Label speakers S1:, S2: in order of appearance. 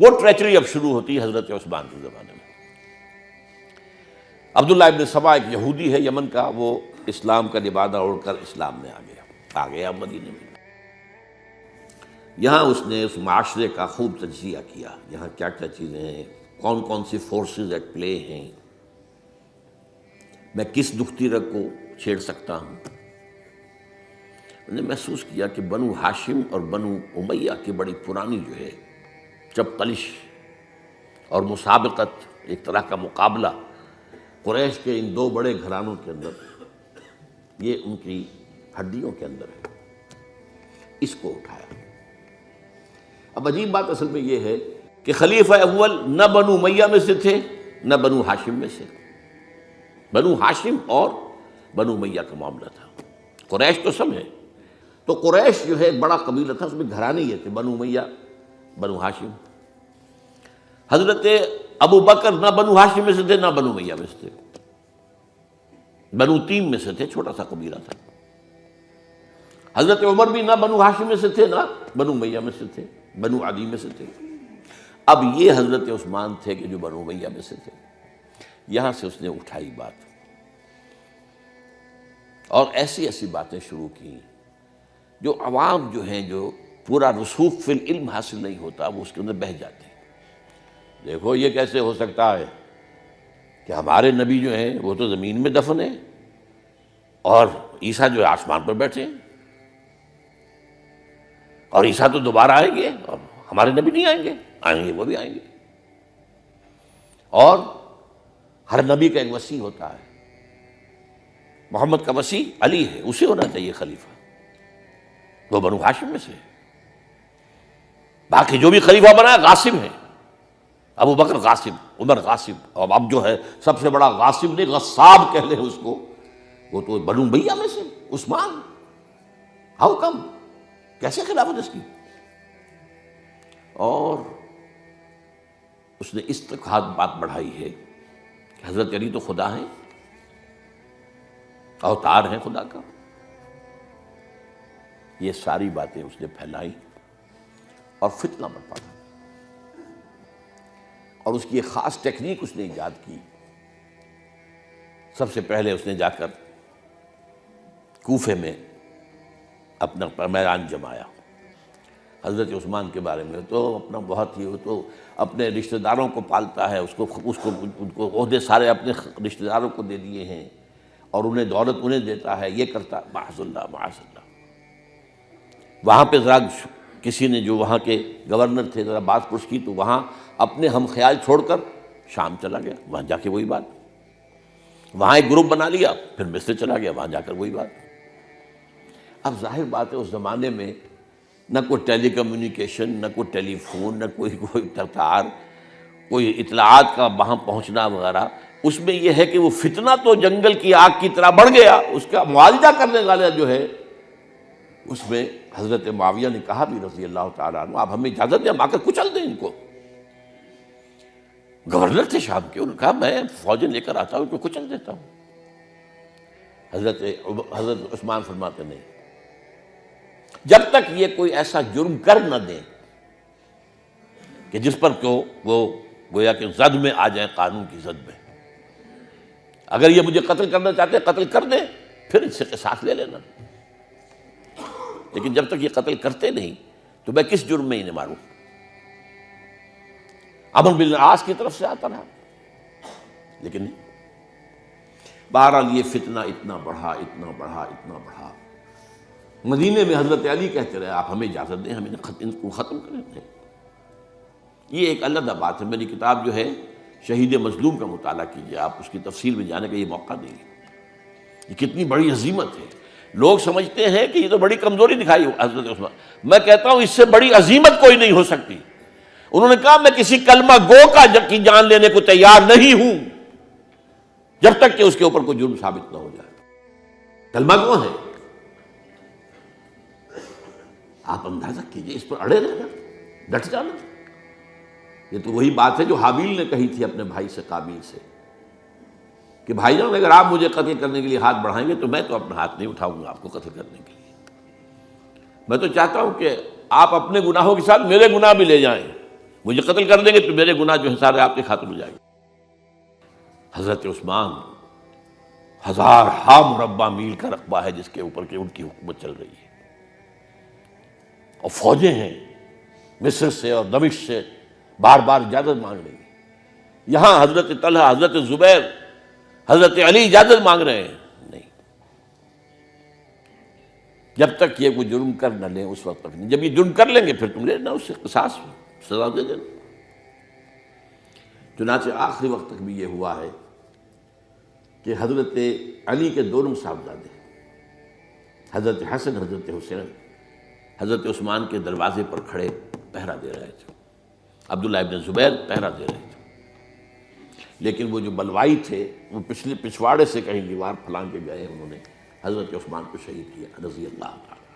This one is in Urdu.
S1: وہ ٹریچری اب شروع ہوتی ہے حضرت عثمان کے زمانے میں۔ عبداللہ ابن سبا ایک یہودی ہے یمن کا، وہ اسلام کا لبادہ اوڑھ کر اسلام میں آ گیا مدینے میں۔ یہاں اس نے اس معاشرے کا خوب تجزیہ کیا، یہاں کیا کیا چیزیں ہیں، کون کون سی فورسز ایٹ پلے ہیں، میں کس دختری رگ کو چھیڑ سکتا ہوں۔ میں نے محسوس کیا کہ بنو ہاشم اور بنو امیہ کی بڑی پرانی جو ہے چپقلش اور مسابقت، ایک طرح کا مقابلہ قریش کے ان دو بڑے گھرانوں کے اندر، یہ ان کی ہڈیوں کے اندر ہے، اس کو اٹھایا۔ اب عجیب بات اصل میں یہ ہے کہ خلیفہ اول نہ بنو امیہ میں سے تھے نہ بنو ہاشم میں سے، بنو ہاشم اور بنو امیہ کا معاملہ تھا۔ قریش تو سب ہے، تو قریش جو ہے ایک بڑا قبیلہ تھا، اس میں گھرانے یہ تھے بنو امیہ بنو ہاشم۔ حضرت ابو بکر نہ بنو ہاشم میں سے تھے نہ بنو امیہ میں سے تھے، بنو تیم میں سے تھے، چھوٹا سا قبیلہ تھا۔ حضرت عمر بھی نہ بنو ہاشم میں سے تھے نہ بنو امیہ میں سے تھے، بنو عدی میں سے تھے۔ اب یہ حضرت عثمان تھے کہ جو بنو امیہ میں سے تھے۔ یہاں سے اس نے اٹھائی بات اور ایسی ایسی باتیں شروع کی جو عوام جو ہیں، جو پورا رسوخ فی العلم حاصل نہیں ہوتا، وہ اس کے اندر بہہ جاتے ہیں۔ دیکھو یہ کیسے ہو سکتا ہے کہ ہمارے نبی جو ہیں وہ تو زمین میں دفن ہیں اور عیسیٰ جو ہے آسمان پر بیٹھے ہیں، اور عیسیٰ تو دوبارہ آئیں گے اور ہمارے نبی نہیں آئیں گے، آئیں گے وہ بھی آئیں گے، اور ہر نبی کا ایک وصی ہوتا ہے، محمد کا وصی علی ہے، اسے ہونا چاہیے خلیفہ، وہ بنو ہاشم میں سے۔ باقی جو بھی خلیفہ بنا غاصب ہیں، ابو بکر غاصب، عمر غاصب، اور اب جو ہے سب سے بڑا غاصب نہیں غصاب کہہ لیں اس کو، وہ تو بنو امیہ میں سے عثمان۔ ہاؤ کم، کیسے خلافت اس کی؟ اور اس نے اس تک بات بڑھائی ہے کہ حضرت علی تو خدا ہیں، اوتار ہیں خدا کا۔ یہ ساری باتیں اس نے پھیلائی اور فتنہ برپا کیا، اور اس کی ایک خاص ٹیکنیک اس نے ایجاد کی۔ سب سے پہلے اس نے جا کر کوفے میں اپنا میدان جمایا۔ حضرت عثمان کے بارے میں تو اپنا بہت ہی، وہ تو اپنے رشتہ داروں کو پالتا ہے، ان کو عہدے سارے اپنے رشتہ داروں کو دے دیے ہیں، اور انہیں دولت انہیں دیتا ہے، یہ کرتا ہے، معاذ اللہ معاذ اللہ۔ وہاں پہ ذرا کسی نے جو وہاں کے گورنر تھے ذرا بات پرس کی تو وہاں اپنے ہم خیال چھوڑ کر شام چلا گیا، وہاں جا کے وہی بات، وہاں ایک گروپ بنا لیا، پھر مصر چلا گیا، وہاں جا کر وہی بات۔ اب ظاہر بات ہے اس زمانے میں نہ کوئی ٹیلی کمیونیکیشن، نہ کوئی ٹیلی فون، نہ کوئی تار، کوئی اطلاعات کا وہاں پہنچنا وغیرہ۔ اس میں یہ ہے کہ وہ فتنہ تو جنگل کی آگ کی طرح بڑھ گیا، اس کا معالجہ کرنے والا جو ہے، اس میں حضرت معاویہ نے کہا بھی رضی اللہ تعالیٰ عنہ، آپ ہمیں اجازت دیں ہم آ کر کچل دیں ان کو۔ گورنر تھے شام کے، انہوں نے کہا میں فوجیں لے کر آتا ہوں ان کو کچل دیتا ہوں۔ حضرت عثمان فرماتے نہیں، جب تک یہ کوئی ایسا جرم کر نہ دیں کہ جس پر وہ گویا کہ زد میں آ جائیں، قانون کی زد میں۔ اگر یہ مجھے قتل کرنا چاہتے ہیں قتل کر دیں، پھر اس سے قصاص لے لینا، لیکن جب تک یہ قتل کرتے نہیں تو میں کس جرم میں انہیں ماروں؟ عمرو بن العاص کی طرف سے آتا رہا، لیکن نہیں۔ بہرحال یہ فتنہ اتنا بڑھا اتنا بڑھا اتنا بڑھا، مدینے میں حضرت علی کہتے رہے آپ ہمیں اجازت دیں، ہم ان کو ختم کریں۔ یہ ایک علیحدہ بات ہے، میری کتاب جو ہے شہید مظلوم کا مطالعہ کیجیے، آپ اس کی تفصیل میں جانے کا یہ موقع دیں گے۔ یہ کتنی بڑی عظیمت ہے۔ لوگ سمجھتے ہیں کہ یہ تو بڑی کمزوری دکھائی حضرت عثمان، میں کہتا ہوں اس سے بڑی عظیمت کوئی نہیں ہو سکتی۔ انہوں نے کہا میں کسی کلمہ گو کی جان لینے کو تیار نہیں ہوں جب تک کہ اس کے اوپر کوئی جرم ثابت نہ ہو جائے۔ کلمہ گو ہے، آپ اندازہ کیجئے، اس پر اڑے رہنا، ڈٹ جانا۔ یہ تو وہی بات ہے جو حابیل نے کہی تھی اپنے بھائی سے قابیل سے کہ بھائی جان اگر آپ مجھے قتل کرنے کے لیے ہاتھ بڑھائیں گے تو میں تو اپنا ہاتھ نہیں اٹھاؤں گا آپ کو قتل کرنے کے لیے۔ میں تو چاہتا ہوں کہ آپ اپنے گناہوں کے ساتھ میرے گناہ بھی لے جائیں، مجھے قتل کر دیں گے تو میرے گناہ جو ہیں سارے آپ کے خاطر ہو جائیں گے۔ حضرت عثمان 1000 مربع میل کا رقبہ ہے جس کے اوپر کہ ان کی حکومت چل رہی ہے، اور فوجیں ہیں مصر سے اور دمشق سے بار بار اجازت مانگ رہی ہیں۔ یہاں حضرت طلحہ، حضرت زبیر، حضرت علی اجازت مانگ رہے ہیں، نہیں، جب تک یہ کوئی جرم کر نہ لیں اس وقت تک نہیں۔ جب یہ جرم کر لیں گے پھر تم لینا اس سے قصاص سزا دے دینا۔ چنانچہ آخری وقت تک بھی یہ ہوا ہے کہ حضرت علی کے دونوں صاحبزادے حضرت حسن، حضرت حسین، حضرت عثمان کے دروازے پر کھڑے پہرا دے رہے تھے، عبداللہ ابن زبیر پہرا دے رہے تھے، لیکن وہ جو بلوائی تھے وہ پچھواڑے سے کہیں دیوار پھلانگ کے گئے، انہوں نے حضرت عثمان کو شہید کیا رضی اللہ تعالیٰ۔